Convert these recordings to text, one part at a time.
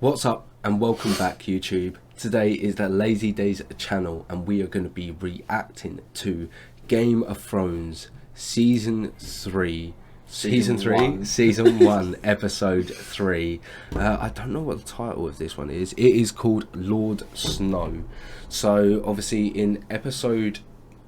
What's up and welcome back YouTube. Today is the Lazy Daze channel and we are going to be reacting to Game of Thrones Season 3. Season 1, Episode 3. I don't know what the title of this one is. It is called Lord Snow. So obviously in Episode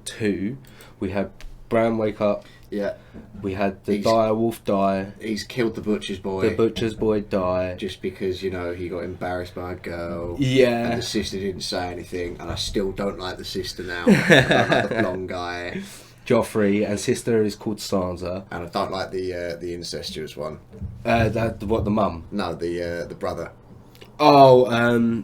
2 we had Bran wake up. Yeah. We had the dire wolf die. He's killed the butcher's boy. The butcher's boy die. Just because, you know, he got embarrassed by a girl. Yeah. And the sister didn't say anything. And I still don't like the sister now. I don't like the blonde guy. Joffrey, and sister is called Sansa. And I don't like the incestuous one. The mum? No, the brother. Oh,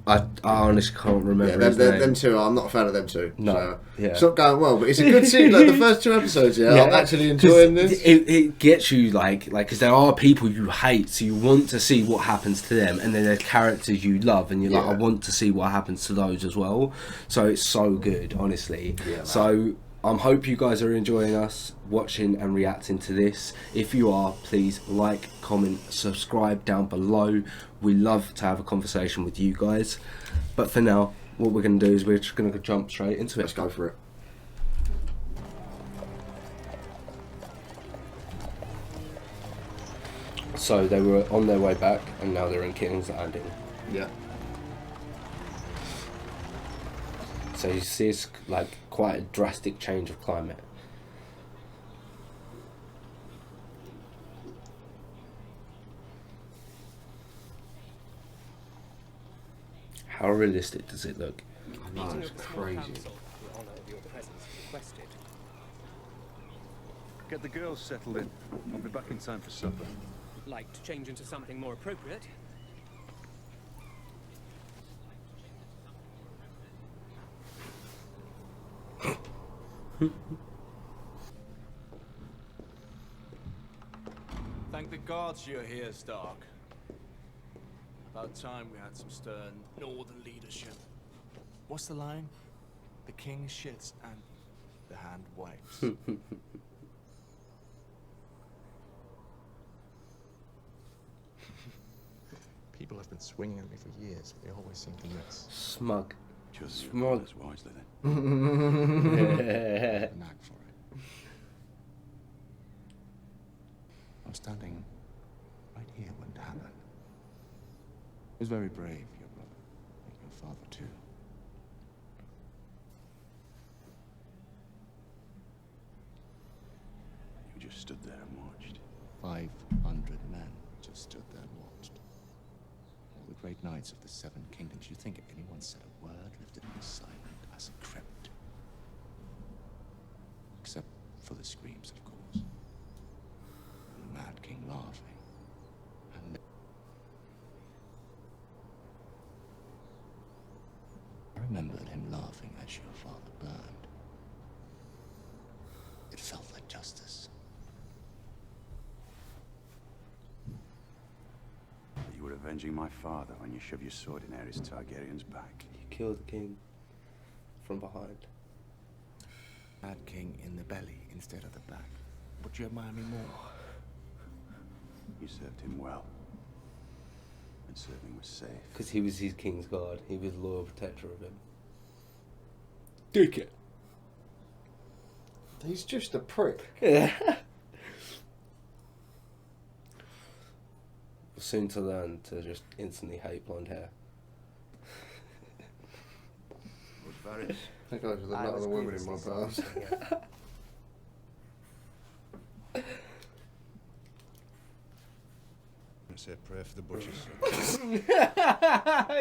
I honestly can't remember his name. Them two, I'm not a fan of them two. No, so yeah. It's not going well, but it's a good scene. Like the first two episodes, yeah. I'm actually enjoying this. It gets you like, because there are people you hate, so you want to see what happens to them, and then there's characters you love, and you're like, I want to see what happens to those as well. So it's so good, honestly. Yeah, man. So I hope you guys are enjoying us watching and reacting to this. If you are, please like, comment, subscribe down below. We love to have a conversation with you guys. But for now, what we're going to do is we're just going to jump straight into it. Let's go for it. So they were on their way back and now they're in King's Landing. Yeah. So you see it's like quite a drastic change of climate. How realistic does it look? I know, it's crazy. Get the girls settled in. I'll be back in time for supper. Like to change into something more appropriate? Thank the gods you're here, Stark. About time we had some stern northern leadership. What's the line? The king shits and the hand wipes. People have been swinging at me for years, but they always seem to miss. Smug. Just Smug. wisely then. A knack for it. I'm standing right here when it happened. It was very brave, your brother, and your father too. You just stood there and watched. 500 men just stood there and watched. All the great knights of the Seven Kingdoms. You think anyone said a word, lifted in silent as a crypt? Except for the screams, of course. And the Mad King laughing. And I remembered him laughing as your father burned. It felt like justice. You were avenging my father when you shoved your sword in Aerys Targaryen's back. You killed the king from behind. Mad King in the belly instead of the back. Would you admire me more? You served him well. And serving was safe. Because he was his king's guard. He was loyal protector of him. Dick it. He's just a prick. Yeah. Soon to learn to just instantly hate blonde hair. I think I was with another woman in my past. I say a prayer for the butchers.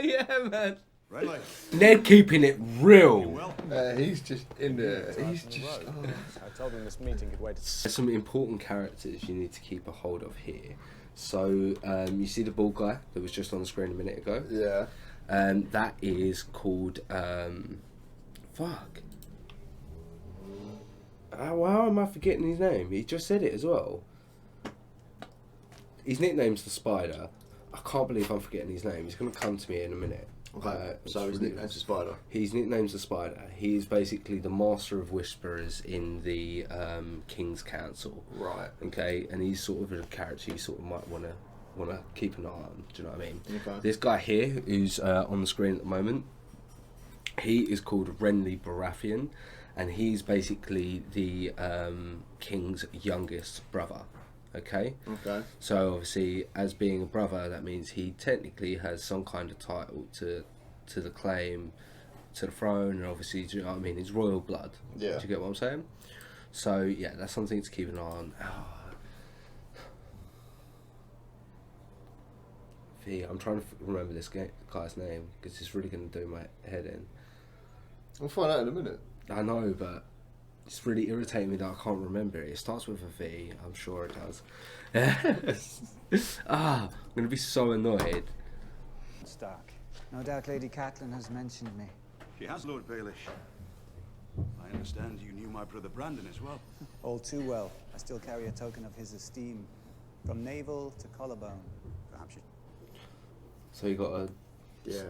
Yeah, man. Right, like. Ned keeping it real. He's just in there. He's just. Oh. I told them this meeting could wait. There's some important characters you need to keep a hold of here. So, you see the bald guy that was just on the screen a minute ago? Yeah. That is called, fuck. How am I forgetting his name? He just said it as well. His nickname's the Spider. I can't believe I'm forgetting his name. He's going to come to me in a minute. So his nickname's the Spider. His nickname's the Spider. He's basically the master of whisperers in the King's Council. Right. Okay, and he's sort of a character you sort of might want to want to keep an eye on. Do you know what I mean? Okay. This guy here, who's on the screen at the moment, he is called Renly Baratheon, and he's basically the king's youngest brother. Okay. Okay. So obviously, as being a brother, that means he technically has some kind of title to the claim to the throne, and obviously, do you know what I mean? He's royal blood. Yeah. Do you get what I'm saying? So yeah, that's something to keep an eye on. I'm trying to remember this guy's name because it's really going to do my head in. I'll find out in a minute. I know, but it's really irritating me that I can't remember it. It starts with a V, I'm sure it does. I'm going to be so annoyed. Stark. No doubt Lady Catelyn has mentioned me. She has, Lord Baelish. I understand you knew my brother Brandon as well. All too well. I still carry a token of his esteem. From navel to collarbone. Perhaps you... So you got a Yeah.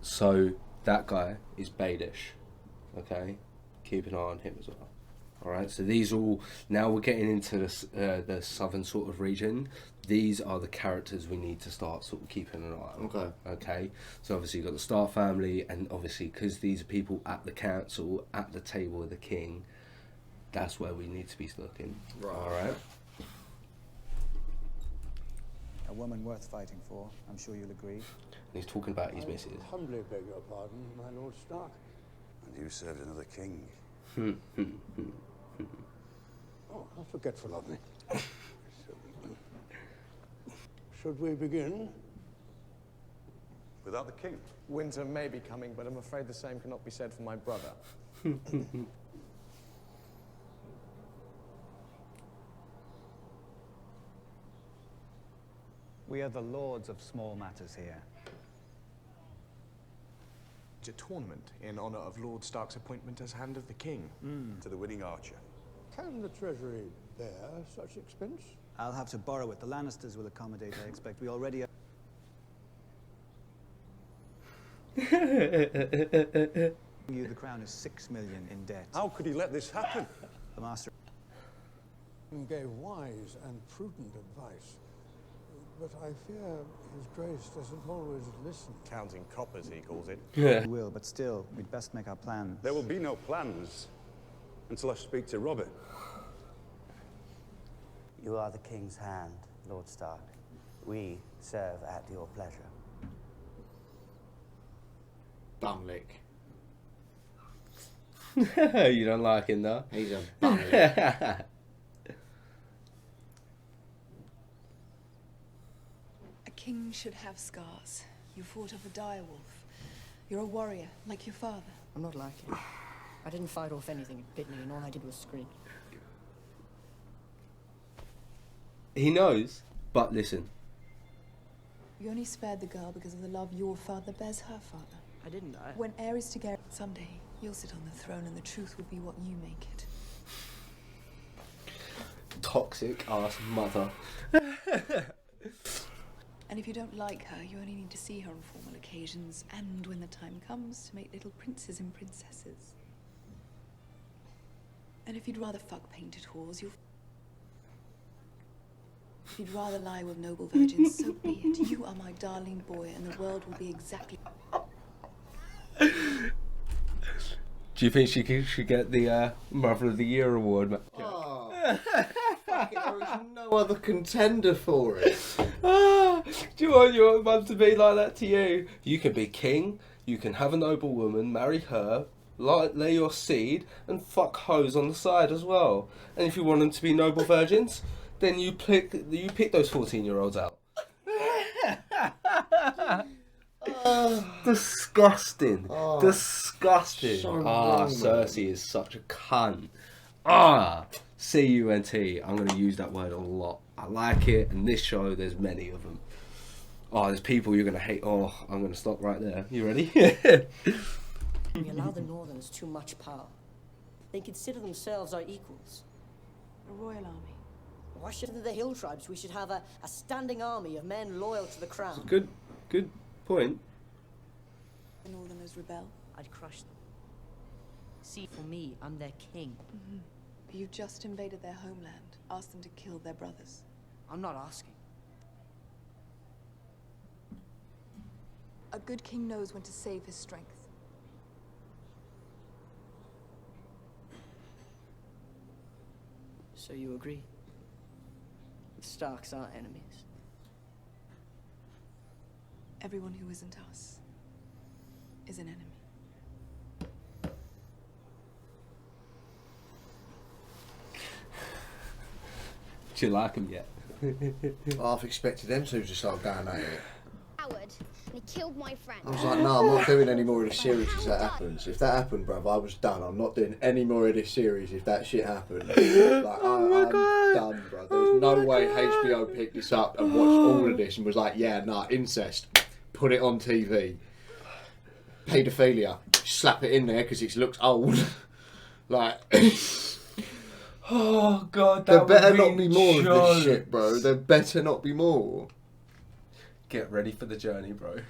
So that guy is Baelish, okay? Keep an eye on him as well. All right. So these all now we're getting into the southern sort of region. These are the characters we need to start sort of keeping an eye on. Okay. Okay. So obviously you've got the Stark family, and obviously because these are people at the council, at the table with the king, that's where we need to be looking. Right. All right. A woman worth fighting for, I'm sure you'll agree. And he's talking about his missus. Humbly beg your pardon, my Lord Stark. And you served another king. Oh, how forgetful of me. Should we begin? Without the king. Winter may be coming, but I'm afraid the same cannot be said for my brother. We are the lords of small matters here. It's a tournament in honor of Lord Stark's appointment as Hand of the King. To the winning archer. Can the Treasury bear such expense? I'll have to borrow it. The Lannisters will accommodate, I expect. We already... You, the crown is 6 million in debt. How could he let this happen? The master... He gave wise and prudent advice. But I fear His Grace doesn't always listen. Counting coppers, he calls it. We will, but still, we'd best make our plans. There will be no plans until I speak to Robert. You are the king's hand, Lord Stark. We serve at your pleasure. Bumlick. You don't like him though? He's a bumlick. A king should have scars. You fought off a direwolf. You're a warrior, like your father. I'm not like him. I didn't fight off anything it bit me, and all I did was scream. He knows, but listen. You only spared the girl because of the love your father bears her father. I didn't. When Aerys together, someday you'll sit on the throne and the truth will be what you make it. Toxic ass mother. And if you don't like her, you only need to see her on formal occasions and when the time comes to make little princes and princesses. And if you'd rather fuck painted whores, if you'd rather lie with noble virgins, so be it. You are my darling boy, and the world will be exactly... Do you think she should get the Mother of the Year award, Matt? Oh, fuck it, there is no other contender for it. Do you want your mum to be like that to you? You can be king, you can have a noble woman, marry her, lay your seed, and fuck hoes on the side as well. And if you want them to be noble virgins, then you pick those 14-year-olds out. Disgusting. Disgusting. So wrong, Cersei is such a cunt. C-U-N-T. I'm going to use that word a lot. I like it, and this show, there's many of them. There's people you're going to hate. I'm going to stop right there. You ready? We allow the Northerners too much power. They consider themselves our equals. A royal army. Why shouldn't the hill tribes? We should have a standing army of men loyal to the crown. Good point. The Northerners rebel. I'd crush them. See, for me, I'm their king. You've just invaded their homeland. Asked them to kill their brothers. I'm not asking. A good king knows when to save his strength. So you agree? The Starks aren't enemies. Everyone who isn't us is an enemy. Do you like him yet? I've expected them to just start going at it. Coward, and he killed my friend. I was like, no, I'm not doing any more of this series if that happens. If that happened, bruv, I was done. I'm not doing any more of this series if that shit happened. Like, I'm done, bruv. There's no way HBO picked this up and watched all of this and was like, yeah, nah, incest. Put it on TV. Paedophilia. Slap it in there because it looks old. Like... Oh god, there better not be more of this shit, bro. There better not be more. Get ready for the journey, bro.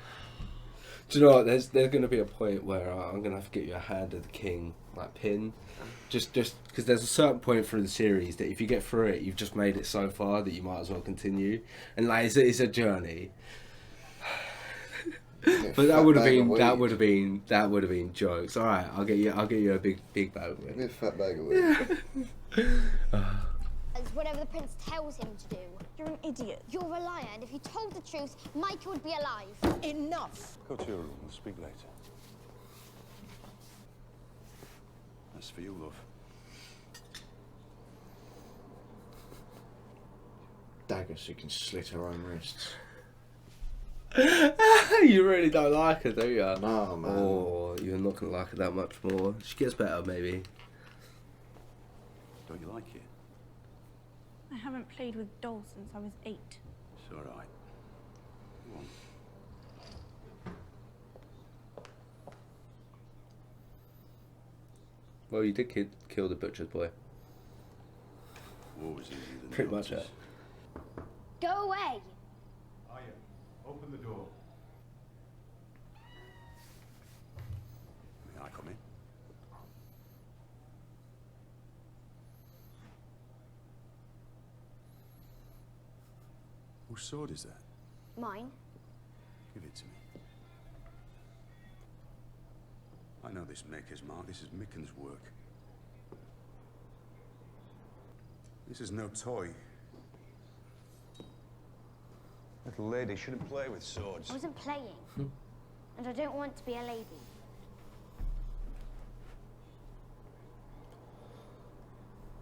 Do you know what? There's going to be a point where I'm going to have to get you a Hand of the King like pin, just because there's a certain point through the series that if you get through it, you've just made it so far that you might as well continue. And like it's a journey. But that would have been jokes. All right, I'll get you a big bag of weed. Give me a fat bag of weed. As whatever the prince tells him to do. You're an idiot. You're a liar, and if you told the truth, Micah would be alive. Enough. Go to your room. We'll speak later. That's for you, love. Dagger so you can slit her own wrists. You really don't like her, do you? No, man. Oh, you're not going to like her that much more. She gets better, maybe. Don't you like it? I haven't played with dolls since I was 8. It's all right. Go on. Well, you did kill the butcher's boy. War was easier than Pretty much it. Go away. Arya, open the door. May I come in? Whose sword is that? Mine. Give it to me. I know this maker's mark. This is Micken's work. This is no toy. Little lady shouldn't play with swords. I wasn't playing. And I don't want to be a lady.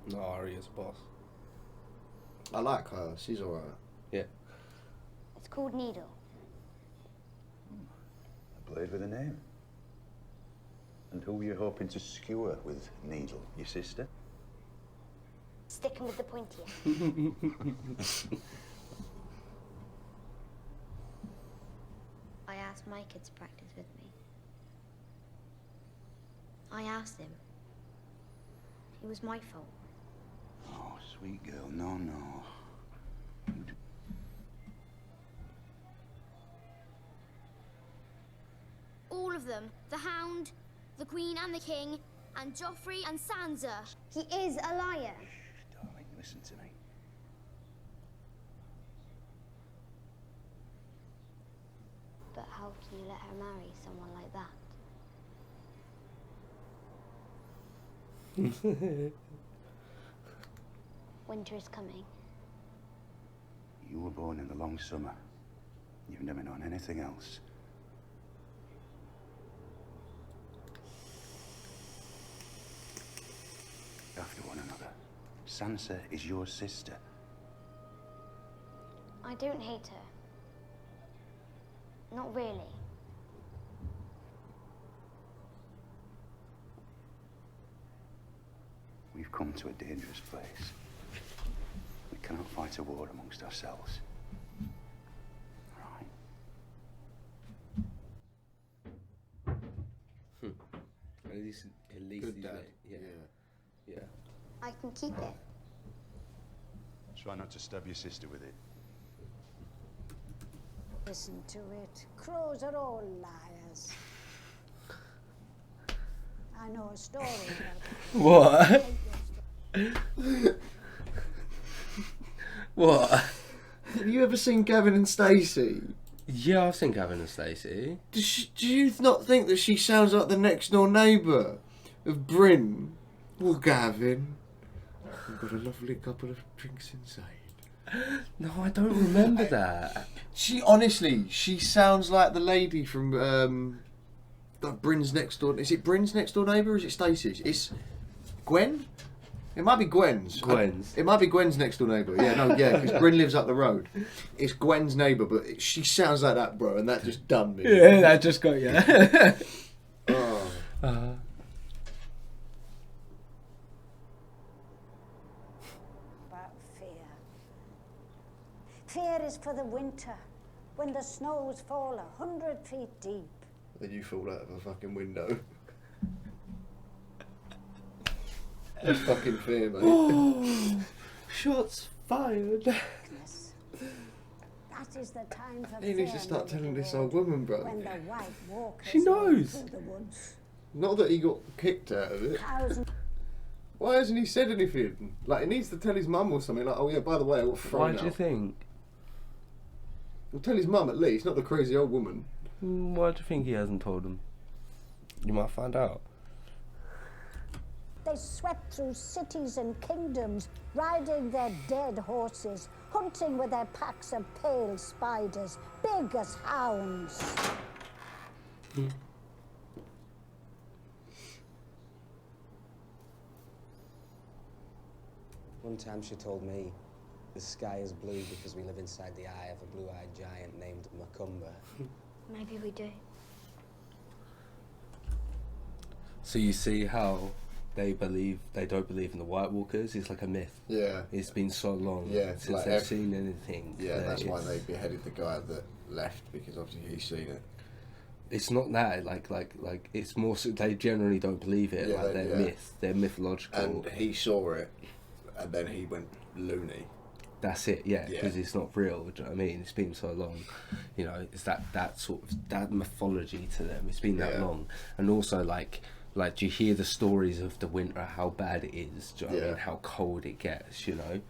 No, Arya's boss. I like her. She's alright. Yeah. It's called Needle. A blade with a name. And who were you hoping to skewer with Needle? Your sister? Sticking with the pointier. I asked Micah to practice with me. I asked him. It was my fault. Oh, sweet girl. No, no. All of them. The Hound, the Queen and the King, and Joffrey and Sansa. He is a liar. Shh, darling, listen to me. But how can you let her marry someone like that? Winter is coming. You were born in the long summer. You've never known anything else. After one another. Sansa is your sister. I don't hate her. Not really. We've come to a dangerous place. We cannot fight a war amongst ourselves. All right? At least Good he's dad. made- yeah. I can keep it. Try not to stab your sister with it. Listen to it. Crows are all liars. I know a story about it. What? What? Have you ever seen Gavin and Stacey? Yeah, I've seen Gavin and Stacey. Do you not think that she sounds like the next door neighbour of Bryn? Or Gavin? We've got a lovely couple of drinks inside. No, I don't remember that. She sounds like the lady from Bryn's next door. Is it Bryn's next door neighbour or is it Stacey's? It's Gwen? It might be Gwen's. It might be Gwen's next door neighbour. Yeah, because Bryn lives up the road. It's Gwen's neighbour, but she sounds like that, bro, and that just done me. Yeah, that just got you. Oh. About fear. Fear is for the winter, when the snows fall 100 feet deep. Then you fall out of a fucking window. That's fucking fear, mate. Oh, shots fired. That is the time for He needs to start telling this old woman, bro. when the white walkers She knows. through the woods. Not that he got kicked out of it. Why hasn't he said anything? Like, he needs to tell his mum or something. Like, oh yeah, by the way, I got thrown Why out. do you think? Well, tell his mum at least, not the crazy old woman. Why do you think he hasn't told him? You might find out. They swept through cities and kingdoms, riding their dead horses, hunting with their packs of pale spiders, big as hounds. One time she told me, the sky is blue because we live inside the eye of a blue-eyed giant named Macumber. Maybe we do. So you see how they don't believe in the White Walkers? It's like a myth. Yeah. It's been so long since like they've seen anything. Yeah, that's why they beheaded the guy that left, because obviously he's seen it. It's not that, like it's more so they generally don't believe it. Yeah, like they're myth, they're mythological. And he saw it, and then he went loony. That's it, yeah, because it's not real. Do you know what I mean? It's been so long, you know. It's that sort of that mythology to them. It's been that long, and also like do you hear the stories of the winter, how bad it is? Do you know what I mean? How cold it gets, you know. You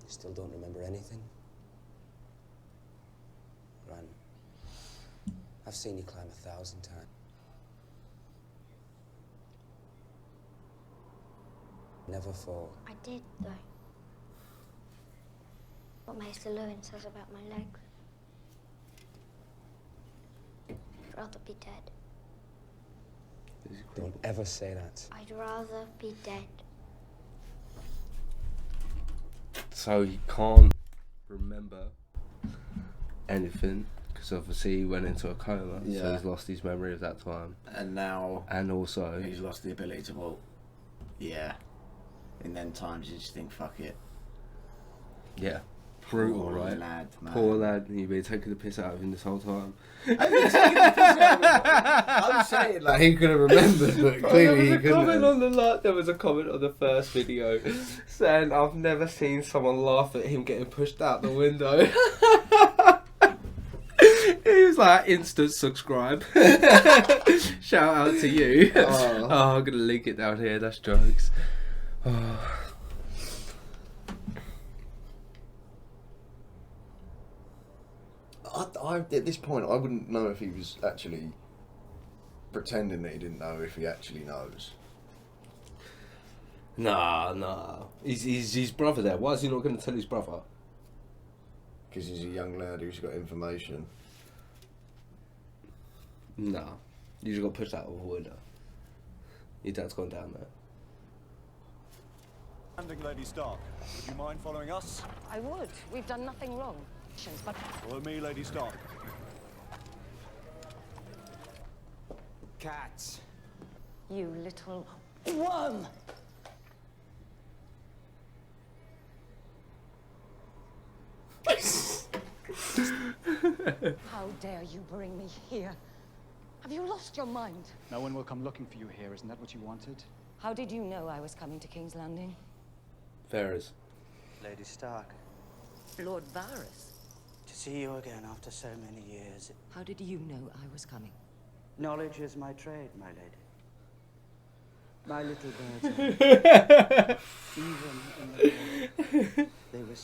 still don't remember anything? Bran, I've seen you climb 1,000 times. Never fall. I did, though. What Maester Lewin says about my legs. I'd rather be dead. Don't ever say that. I'd rather be dead. So he can't remember anything because obviously he went into a coma. So he's lost his memory of that time. And now, and also he's lost the ability to walk. Yeah. In them times, you just think, fuck it. Yeah. Brutal, Poor right? lad, man. Poor lad. You've been taking the piss out of him this whole time. I'm saying like he could have remembered, but clearly he couldn't. There was a comment on the first video saying, "I've never seen someone laugh at him getting pushed out the window." He was like, "Instant subscribe." Shout out to you. Oh, I'm gonna link it down here. That's jokes. Oh. At this point, I wouldn't know if he was actually pretending that he didn't know, if he actually knows. Nah. He's his brother there. Why is he not going to tell his brother? Because he's a young lad who's got information. Nah. You just got pushed out of a window. Your dad's gone down there. Landing, Lady Stark. Would you mind following us? I would. We've done nothing wrong. But Follow me, Lady Stark. Cats. You little worm! How dare you bring me here? Have you lost your mind? No one will come looking for you here. Isn't that what you wanted? How did you know I was coming to King's Landing? Varys. Lady Stark, Lord Varys. to see you again after so many years. How did you know I was coming? Knowledge is my trade, my lady. My little birds. Even in the war, they were.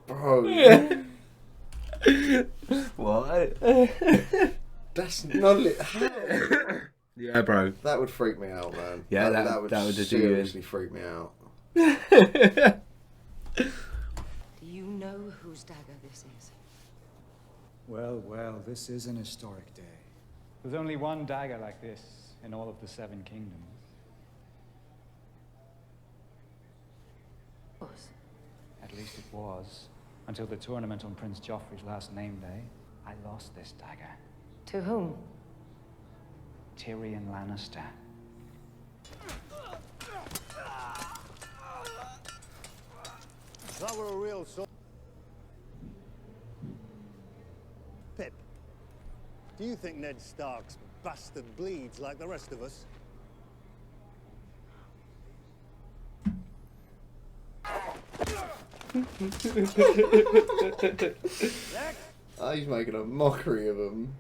Bro. What? That's not it. How? Yeah, bro. That would freak me out, man. Yeah, that would do you in. seriously freak me out. Do you know whose dagger this is? Well, well, this is an historic day. There's only one dagger like this in all of the Seven Kingdoms. At least it was. Until the tournament on Prince Joffrey's last name day, I lost this dagger. To whom? Tyrion Lannister. If that were a real sword. Pip, do you think Ned Stark's bastard bleeds like the rest of us? Oh, he's making a mockery of him.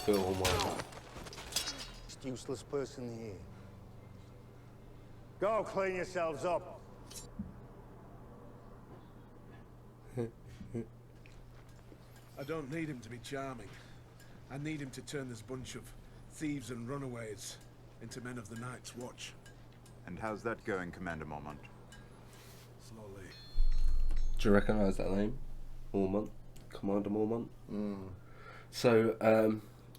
Oh my. Most useless person here. Go clean yourselves up. I don't need him to be charming. I need him to turn this bunch of thieves and runaways into men of the Night's Watch. And how's that going, Commander Mormont? Slowly. Do you recognise that name? Mormont? Commander Mormont? So,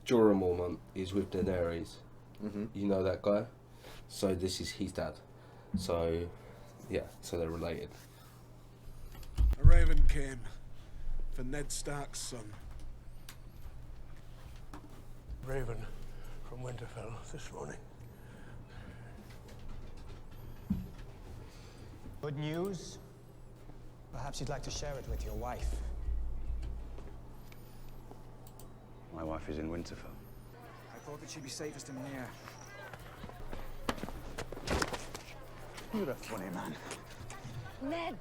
Jorah Mormont is with Daenerys. You know that guy? So this is his dad. So, yeah, so they're related. A raven came for Ned Stark's son. Raven from Winterfell this morning. Good news? Perhaps you'd like to share it with your wife. My wife is in Winterfell. I thought that she'd be safest in here. You're a funny man. Ned!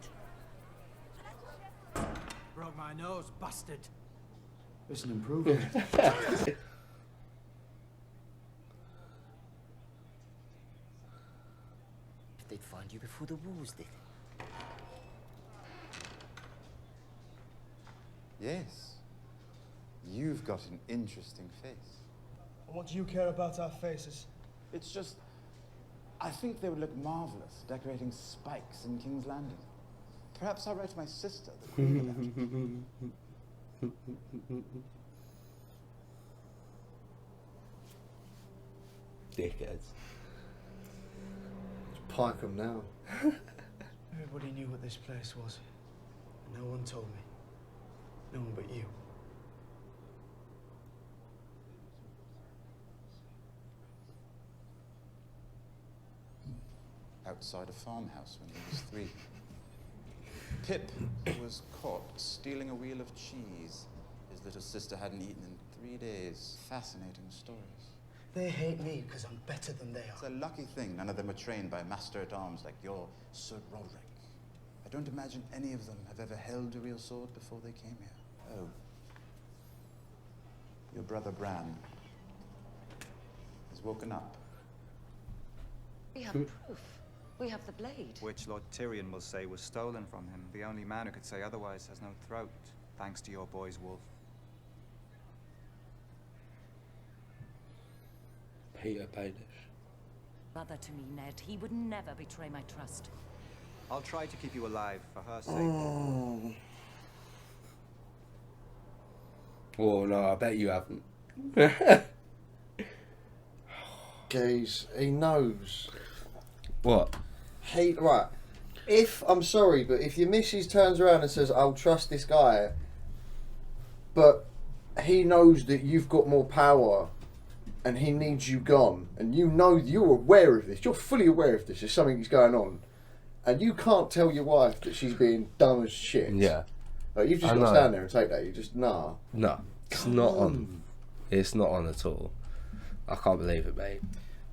Broke my nose, bastard. It's an improvement. They'd find you before the wolves did. Yes. You've got an interesting face. What do you care about our faces? It's just, I think they would look marvelous decorating spikes in King's Landing. Perhaps I'll write to my sister, the Queen, about it. Dickheads. Pike them now. Everybody knew what this place was. No one told me. No one but you. Outside a farmhouse when he was 3. Pip was caught stealing a wheel of cheese his little sister hadn't eaten in 3 days. Fascinating stories. They hate me because I'm better than they It's are. a lucky thing none of them were trained by master-at-arms like your Sir Roderick. I don't imagine any of them have ever held a real sword before they came here. Oh. Your brother Bran has woken up. We have proof. We have the blade. Which Lord Tyrion will say was stolen from him. The only man who could say otherwise has no throat, thanks to your boy's wolf. Peter Baelish. Brother to me, Ned. He would never betray my trust. I'll try to keep you alive for her sake. Oh no, I bet you haven't. Gaze, he knows. What? Right. If, I'm sorry, but if your missus turns around and says, I'll trust this guy, but he knows that you've got more power and he needs you gone, and you know you're aware of this, you're fully aware of this, there's something going on, and you can't tell your wife that she's being dumb as shit. Yeah. Like, you've just got to stand there and take that. You just, nah. No, it's not on. It's not on at all. I can't believe it, mate.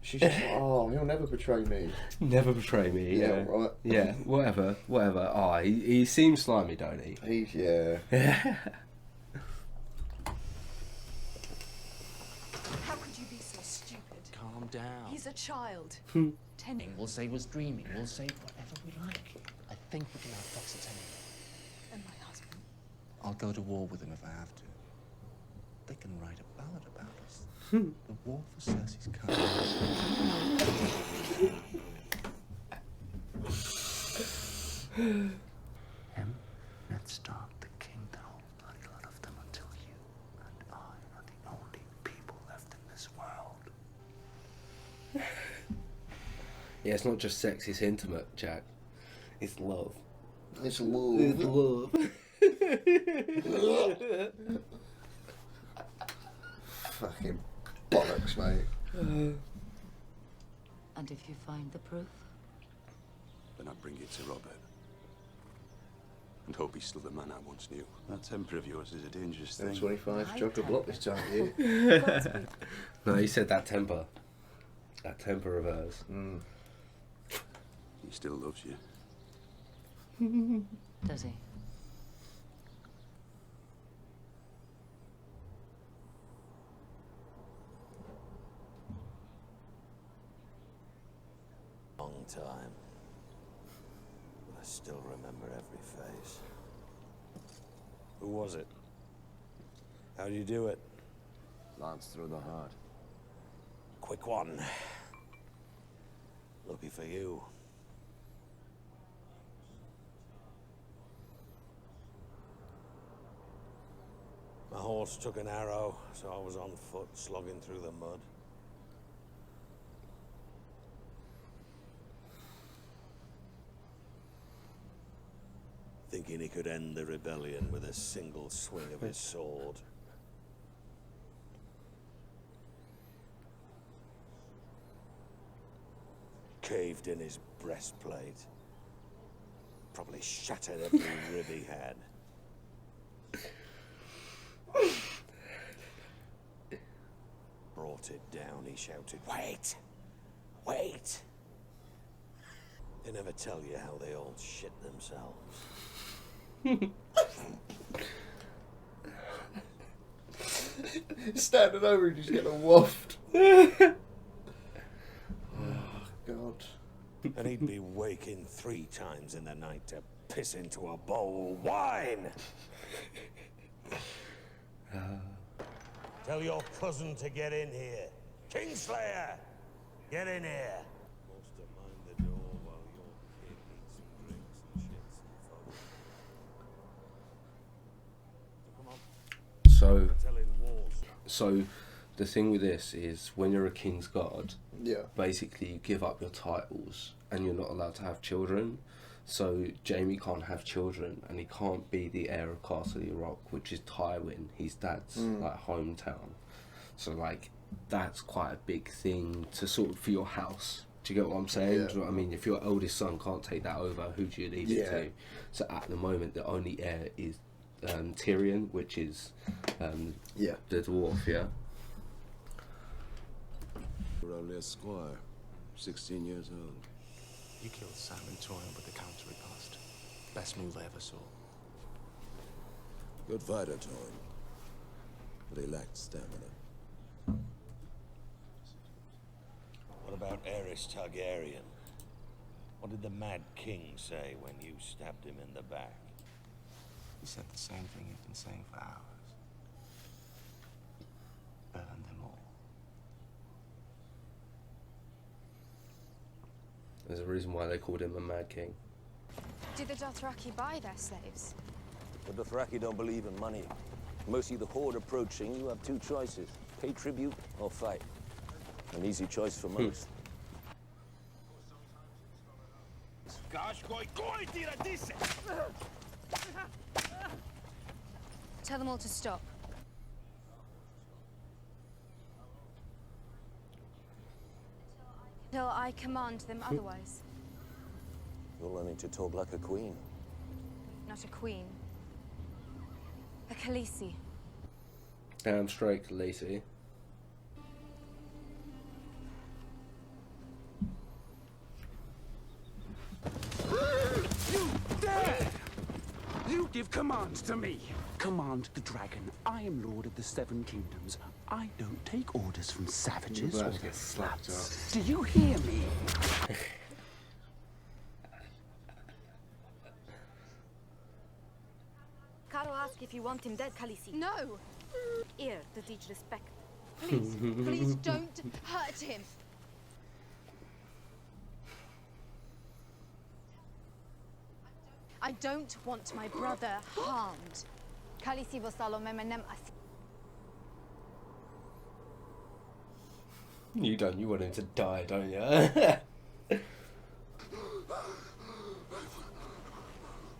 She's just like, oh, he'll never betray me. Never betray me. Yeah, right. Yeah, whatever. Oh, he seems slimy, don't he? He's, yeah. How could you be so stupid? Calm down. He's a child. Tending, we'll say was dreaming, we'll say whatever we like. I think we can have Fox anyway. And my husband? I'll go to war with them if I have to. They can write a ballad about us. The war for Cersei's courage. Him, Ned Stark, the king, the whole bloody lot of them until you and I are the only people left in this world. Yeah, it's not just sex, it's intimate, Jack. It's love. It's love. It's love. Fucking bollocks, mate. And if you find the proof? Then I bring it to Robert. And hope he's still the man I once knew. That temper of yours is a dangerous thing. S1E3 chocolate block this time of year. No, he said that temper. That temper of hers. He still loves you. Does he? Long time. But I still remember every face. Who was it? How'd you do it? Lance through the heart. Quick one. Lucky for you. My horse took an arrow, so I was on foot, slogging through the mud. Thinking he could end the rebellion with a single swing of his sword. Caved in his breastplate. Probably shattered every rib he had. Brought it down, he shouted, "Wait! Wait!" They never tell you how they all shit themselves. Standing over and just getting a waft. Oh, God. And he'd be waking 3 times in the night to piss into a bowl of wine. Tell your cousin to get in here. Kingslayer, get in here. Most of mind the door while your kid eats some drinks and shits some folk. So the thing with this is when you're a king's guard, yeah, basically you give up your titles and you're not allowed to have children. So Jaime can't have children and he can't be the heir of Castle Rock, which is Tywin, his dad's like hometown. So like that's quite a big thing to sort of for your house. Do you get what I'm saying? Yeah. Do you know what I mean? If your eldest son can't take that over, who do you leave it to? So at the moment the only heir is Tyrion, which is the dwarf, yeah. You're only a squire, 16 years old. You killed Sam and Torin with the counter riposte. Best move I ever saw. Good fighter, Torin. But he lacked stamina. What about Aerys Targaryen? What did the Mad King say when you stabbed him in the back? He said the same thing he's been saying for hours. Burn them all. There's a reason why they called him a Mad King. Do the Dothraki buy their slaves? The Dothraki don't believe in money. Mercy the Horde approaching, you have 2 choices. Pay tribute or fight. An easy choice for most. Tell them all to stop. Till I command them otherwise. You're learning to talk like a queen. Not a queen. A Khaleesi. Damn straight, Khaleesi. commands to me. Command the dragon. I am Lord of the Seven Kingdoms. I don't take orders from savages You're or about to get slapped sluts. Do you hear me? Caro asked if you want him dead, Khaleesi. No! Here, to teach respect. Please, please don't hurt him. I don't want my brother harmed. Khaleesi vasalo memenem as. You don't. You want him to die, don't you?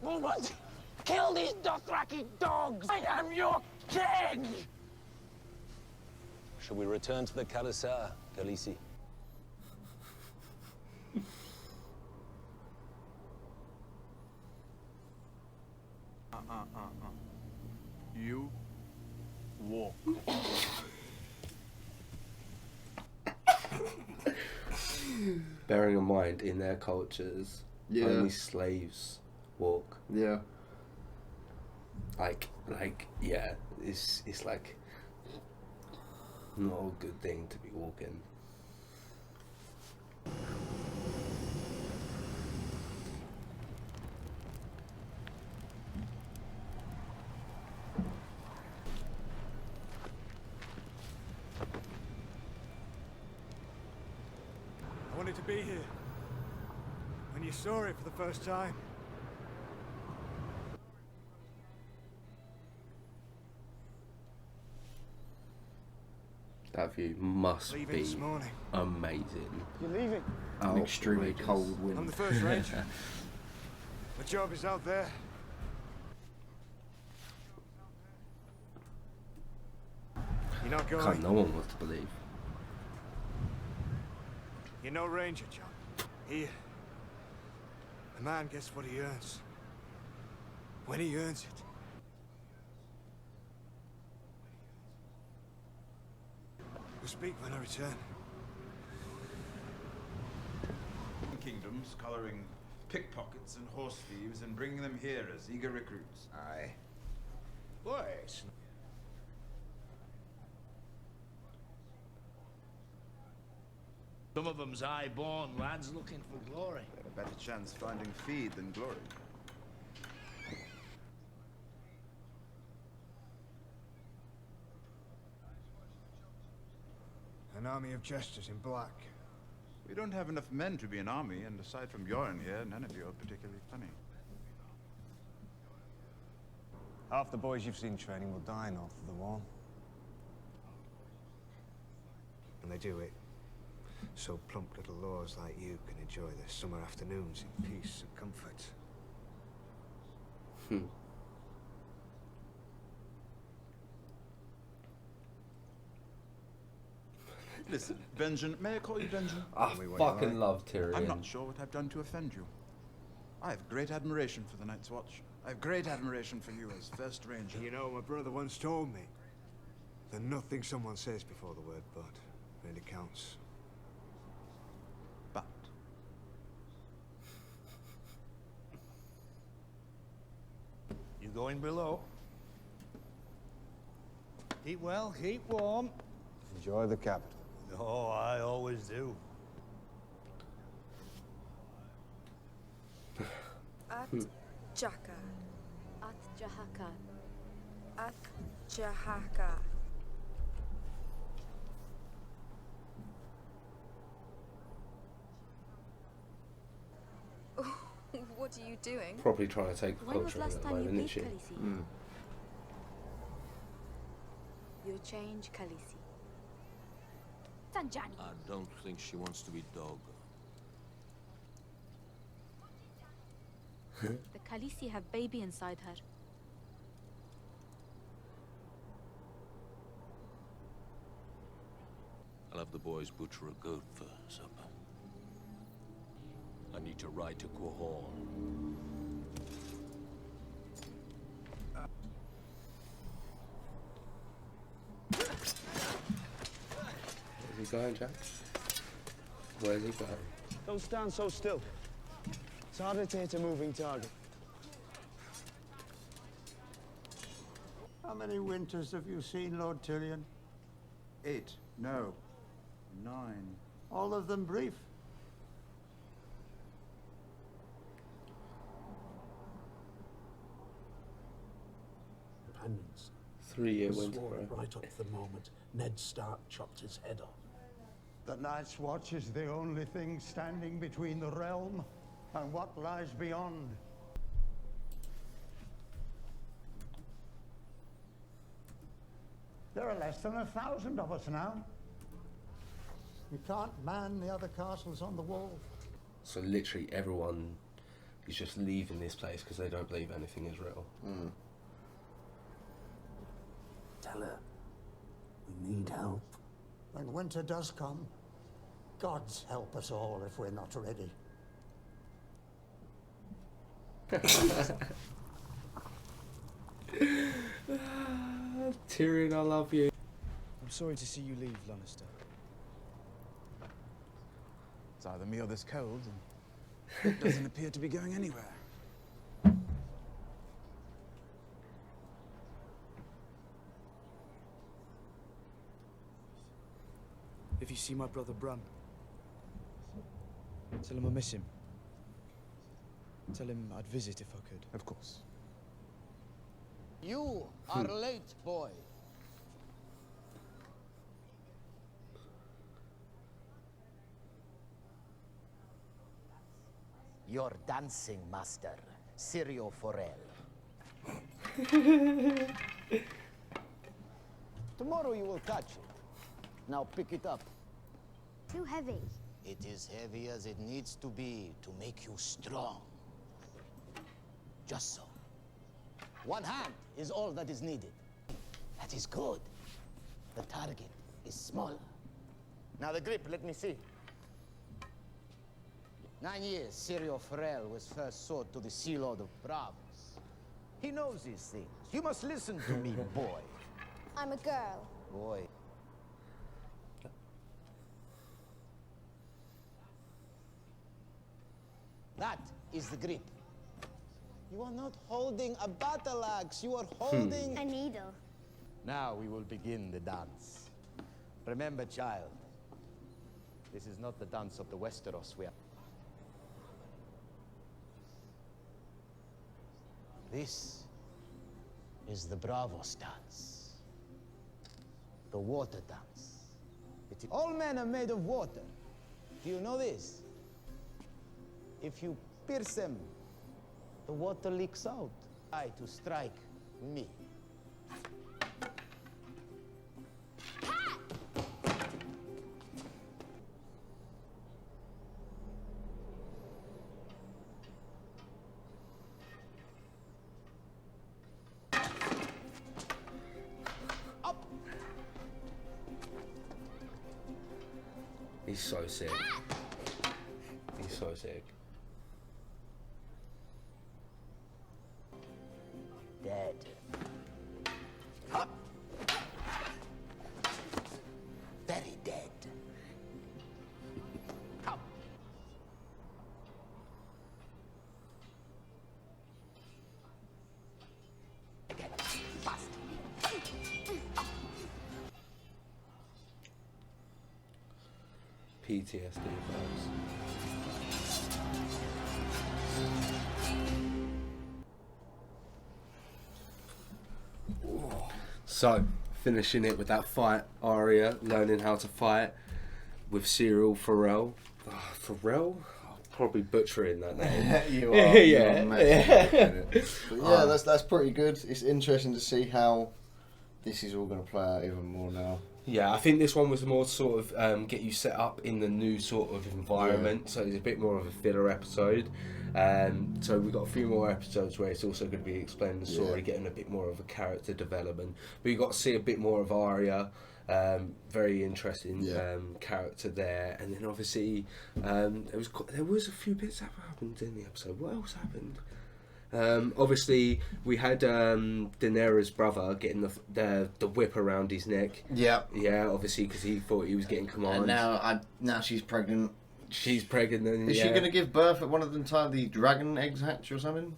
What? Kill these Dothraki dogs! I am your king! Shall we return to the Khalasar, Khaleesi? You walk. Bearing in mind, in their cultures, only slaves walk. Yeah. Like, yeah, it's like not a good thing to be walking. I wanted to be here. When you saw it for the first time. That view must Leaving be this morning. amazing. You're leaving? An extremely cold wind. I'm the first ranger. My job is out there. You're not going. Can't no one wants to believe. You're no ranger, John. Here, a man gets what he earns. When he earns it. We'll speak when I return. Kingdoms collaring pickpockets and horse thieves and bringing them here as eager recruits. Aye. Boys. Some of them's high-born lads looking for glory. A better chance finding feed than glory. An army of jesters in black. We don't have enough men to be an army, and aside from Bjorn here, none of you are particularly funny. Half the boys you've seen training will die north of the wall. And they do it so plump little lords like you can enjoy their summer afternoons in peace and comfort. Listen, Benjen, may I call you Benjen? I fucking love Tyrion. I'm not sure what I've done to offend you. I have great admiration for the Night's Watch. I have great admiration for you as First Ranger. You know, my brother once told me that nothing someone says before the word but really counts. But? You going below? Keep well, keep warm. Enjoy the capital. Oh, I always do. At Jaka. At Jahaka. At Jahaka. What are you doing? Probably trying to take When was culture last at the time you moment, beat isn't she? Khaleesi? You change, Khaleesi. Sanjani. I don't think she wants to be dog. The Khaleesi have baby inside her. I'll have the boys butcher a goat for supper. I need to ride to Quahor. Where's he going, Jack? Where's he going? Don't stand so still. It's harder to hit a moving target. How many winters have you seen, Lord Tyrion? 8. No. 9. All of them brief. Companions. 3-year was winter. sworn right up to the moment Ned Stark chopped his head off. The Night's Watch is the only thing standing between the realm and what lies beyond. There are less than 1,000 of us now. We can't man the other castles on the wall. So literally everyone is just leaving this place because they don't believe anything is real. Tell her we need help. When winter does come, gods help us all if we're not ready. Tyrion, I love you. I'm sorry to see you leave, Lannister. It's either me or this cold, and it doesn't appear to be going anywhere. If you see my brother Bran, tell him I miss him. Tell him I'd visit if I could. Of course. You are late, boy. Your dancing master, Syrio Forel. Tomorrow you will catch it. Now pick it up. Too heavy. It is heavy as it needs to be to make you strong. Just so. One hand is all that is needed. That is good. The target is smaller. Now the grip, let me see. 9 years, Syrio Forel was first sold to the Sea Lord of Bravos. He knows these things. You must listen to me, boy. I'm a girl. Boy. That is the grip. You are not holding a battle axe, you are holding a needle. Now we will begin the dance. Remember, child, this is not the dance of the Westeros. This is the Bravos dance. The water dance. All men are made of water. Do you know this? If you pierce them, the water leaks out. Try to strike me. He's so sick. He's so sick. Dead. Very dead. Come. Get fast. PTSD, folks. So, finishing it with that fight, Arya learning how to fight with Syrio Forel. Oh, Forel? I'm probably butchering that name. You are. Yeah. But yeah, that's pretty good. It's interesting to see how this is all going to play out even more now. Yeah, I think this one was more sort of get you set up in the new sort of environment, so it's a bit more of a filler episode. So we've got a few more episodes where it's also going to be explaining the story, getting a bit more of a character development. But you got to see a bit more of Arya, very interesting character there. And then obviously there was a few bits that happened in the episode. What else happened? Obviously, we had Daenerys' brother getting the whip around his neck. Yeah. Yeah, obviously, because he thought he was getting command. And now she's pregnant. She's pregnant. Is she going to give birth at one of them time the dragon eggs hatch or something?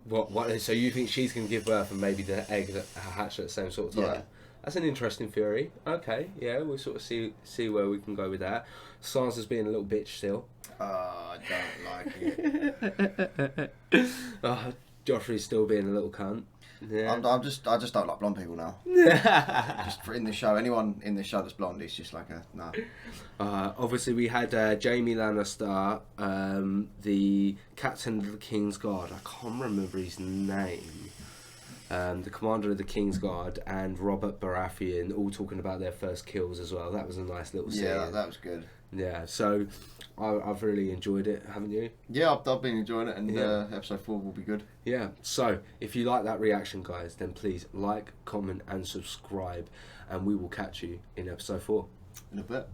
What? So you think she's going to give birth and maybe the egg that hatched at the same sort of time? Yeah. That's an interesting theory. Okay, yeah, we'll sort of see where we can go with that. Sansa's being a little bitch still. I don't like it. Joffrey's still being a little cunt. Yeah. I just don't like blonde people now. Just for in the show, anyone in the show that's blonde is just like a no. Obviously, we had Jaime Lannister, the captain of the King's Guard. I can't remember his name. The commander of the King's Guard and Robert Baratheon all talking about their first kills as well. That was a nice little scene. Yeah, that was good. Yeah, so I've really enjoyed it, haven't you? Yeah, I've been enjoying it, and episode 4 will be good. Yeah, so if you like that reaction, guys, then please like, comment, and subscribe, and we will catch you in episode 4. In a bit.